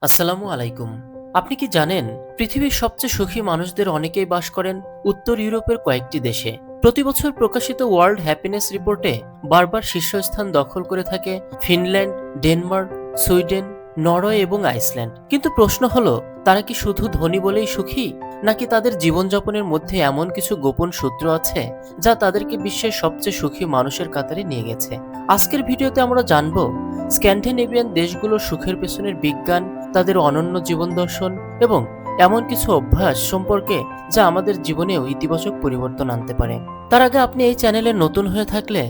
আসসালামু আলাইকুম। আপনি কি জানেন পৃথিবীর সবচেয়ে সুখী মানুষদের অনেকেই বাস করেন উত্তর ইউরোপের কয়েকটি দেশে। প্রতি বছর প্রকাশিত ওয়ার্ল্ড হ্যাপিনেস রিপোর্টে বারবার শীর্ষস্থান দখল করে থাকে ফিনল্যান্ড, ডেনমার্ক, সুইডেন, নরওয়ে এবং আইসল্যান্ড। কিন্তু প্রশ্ন হলো, তারা কি শুধু ধনী বলেই সুখী, নাকি তাদের জীবনযাপনের মধ্যে এমন কিছু গোপন সূত্র আছে যা তাদেরকে বিশ্বের সবচেয়ে সুখী মানুষের কাতারে নিয়ে গেছে? আজকের ভিডিওতে আমরা জানবো স্ক্যান্ডিনেভিয়ান দেশগুলোর সুখের পেছনের বিজ্ঞান, তাদের অনন্য জীবন দর্শন এবং এমন কিছু অভ্যাস সম্পর্কে যা আমাদের জীবনেও ইতিবাচক পরিবর্তন আনতে পারে। তার আগে আপনি এই চ্যানেলে নতুন হয়ে থাকলে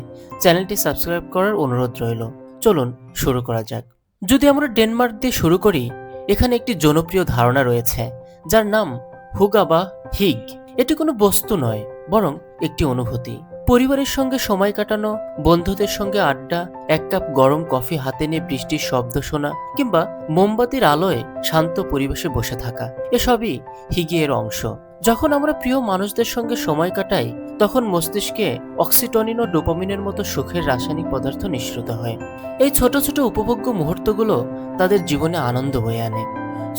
চ্যানেলটি সাবস্ক্রাইব করার অনুরোধ রইল। চলুন শুরু করা যাক। যদি আমরা ডেনমার্ক দিয়ে শুরু করি, এখানে একটি জনপ্রিয় ধারণা রয়েছে যার নাম হুগা বা হিগ। এটি কোনো বস্তু নয়, বরং একটি অনুভূতি। পরিবারের সঙ্গে সময় কাটানো, বন্ধুদের সঙ্গে আড্ডা, এক কাপ গরম কফি হাতে নিয়ে বৃষ্টির শব্দ শোনা, কিংবা মোমবাতির আলোয় শান্ত পরিবেশে বসে থাকা, এসবই হিগিয়ের অংশ। যখন আমরা প্রিয় মানুষদের সঙ্গে সময় কাটাই, তখন মস্তিষ্কে অক্সিটোনিন ও ডোপামিনের মতো সুখের রাসায়নিক পদার্থ নিঃসৃত হয়। এই ছোট ছোট উপভোগ্য মুহূর্তগুলো তাদের জীবনে আনন্দ বয়ে আনে।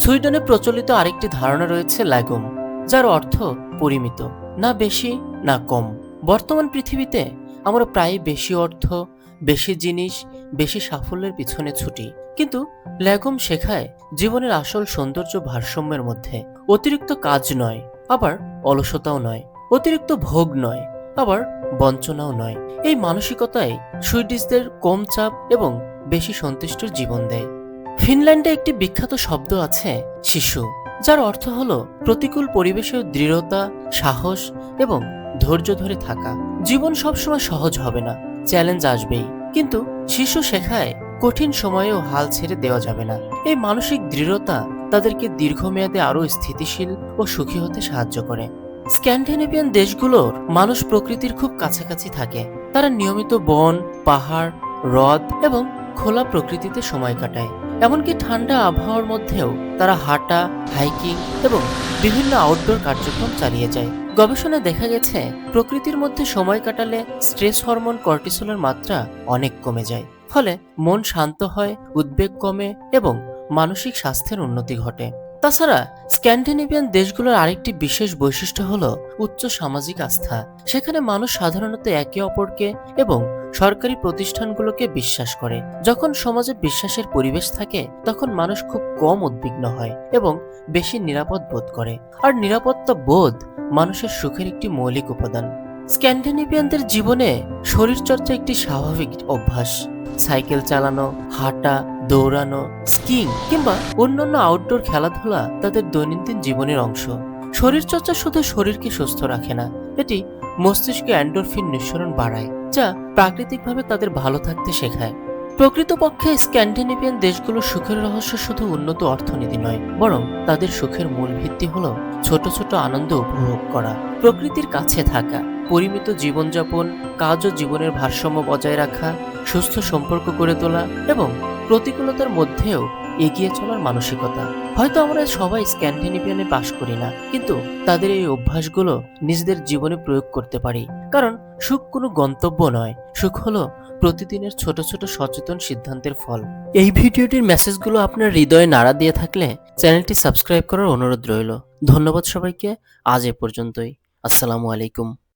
সুইডেনে প্রচলিত আরেকটি ধারণা রয়েছে ল্যাগম, যার অর্থ পরিমিত, না বেশি না কম। বর্তমান পৃথিবীতে আমরা প্রায় বেশি অর্থ, বেশি জিনিস, বেশি সাফল্যের পিছনে ছুটি, কিন্তু ল্যাগম শেখায় জীবনের আসল সৌন্দর্য ভারসাম্যের মধ্যে। অতিরিক্ত কাজ নয়, আবার অলসতাও নয়। অতিরিক্ত ভোগ নয়, আবার বঞ্চনাও নয়। এই মানসিকতায় সুইডিশদের কম চাপ এবং বেশি সন্তুষ্টির জীবন দেয়। ফিনল্যান্ডে একটি বিখ্যাত শব্দ আছে, শিশু, যার অর্থ হলো প্রতিকূল পরিবেশেও দৃঢ়তা, সাহস এবং ধৈর্য ধরে থাকা। জীবন সবসময় সহজ হবে না, চ্যালেঞ্জ আসবেই, কিন্তু শিশু শেখায় কঠিন সময়েও হাল ছেড়ে দেওয়া যাবে না। এই মানসিক দৃঢ়তা তাদেরকে দীর্ঘমেয়াদে আরও স্থিতিশীল ও সুখী হতে সাহায্য করে। স্ক্যান্ডিনেভিয়ান দেশগুলোর মানুষ প্রকৃতির খুব কাছাকাছি থাকে। তারা নিয়মিত বন, পাহাড়, হ্রদ এবং খোলা প্রকৃতিতে সময় কাটায়। এমনকি ঠান্ডা আবহাওয়ার মধ্যেও তারা হাঁটা, হাইকিং এবং বিভিন্ন আউটডোর কার্যক্রম চালিয়ে যায়। গবেষণায় দেখা গেছে, প্রকৃতির মধ্যে সময় কাটালে স্ট্রেস হরমোন কর্টিসলের মাত্রা অনেক কমে যায়। ফলে মন শান্ত হয়, উদ্বেগ কমে এবং মানসিক স্বাস্থ্যের উন্নতি ঘটে। তাছাড়া স্ক্যান্ডিনেভিয়ান দেশগুলোর আরেকটি বিশেষ বৈশিষ্ট্য হলো উচ্চ সামাজিক আস্থা। সেখানে মানুষ সাধারণত একে অপরকে এবং সরকারি প্রতিষ্ঠানগুলোকে বিশ্বাস করে। যখন সমাজে বিশ্বাসের পরিবেশ থাকে, তখন মানুষ খুব কম উদ্বিগ্ন হয় এবং বেশি নিরাপদ বোধ করে। আর নিরাপত্তা বোধ মানুষের সুখের একটি মৌলিক উপাদান। স্ক্যান্ডিনেভিয়ানদের জীবনে শরীরচর্চা একটি স্বাভাবিক অভ্যাস। সাইকেল চালানো, হাঁটা, দৌড়ানো, স্কিং কিংবা অন্যান্য আউটডোর খেলাধুলা তাদের দৈনন্দিন জীবনের অংশ। শরীরচর্চা শুধু শরীরকে সুস্থ রাখে না, এটি মস্তিষ্কে এন্ডোরফিন নিঃসরণ বাড়ায়, যা প্রাকৃতিকভাবে তাদের ভালো থাকতে শেখায়। প্রকৃতপক্ষে স্ক্যান্ডিনেভিয়ান দেশগুলোর সুখের রহস্য শুধু উন্নত অর্থনীতি নয়, বরং তাদের সুখের মূল ভিত্তি হলো ছোট ছোট আনন্দ উপভোগ করা, প্রকৃতির কাছে থাকা, পরিমিত জীবনযাপন, কাজ ও জীবনের ভারসাম্য বজায় রাখা, সুস্থ সম্পর্ক গড়ে তোলা এবং প্রতিকূলতার মধ্যেও এগিয়ে চলার মানসিকতা। হয়তো আমরা সবাই স্ক্যান্ডিনেভিয়ানে বাস করি না, কিন্তু তাদের এই অভ্যাসগুলো নিজেদের জীবনে প্রয়োগ করতে পারি। কারণ সুখ কোনো গন্তব্য নয়, সুখ হলো প্রতিদিনের ছোট ছোট সচেতন সিদ্ধান্তের ফল। এই ভিডিওটির মেসেজগুলো আপনার হৃদয়ে নাড়া দিয়ে থাকলে চ্যানেলটি সাবস্ক্রাইব করার অনুরোধ রইল। ধন্যবাদ সবাইকে। আজ এ পর্যন্তই। আসসালামু আলাইকুম।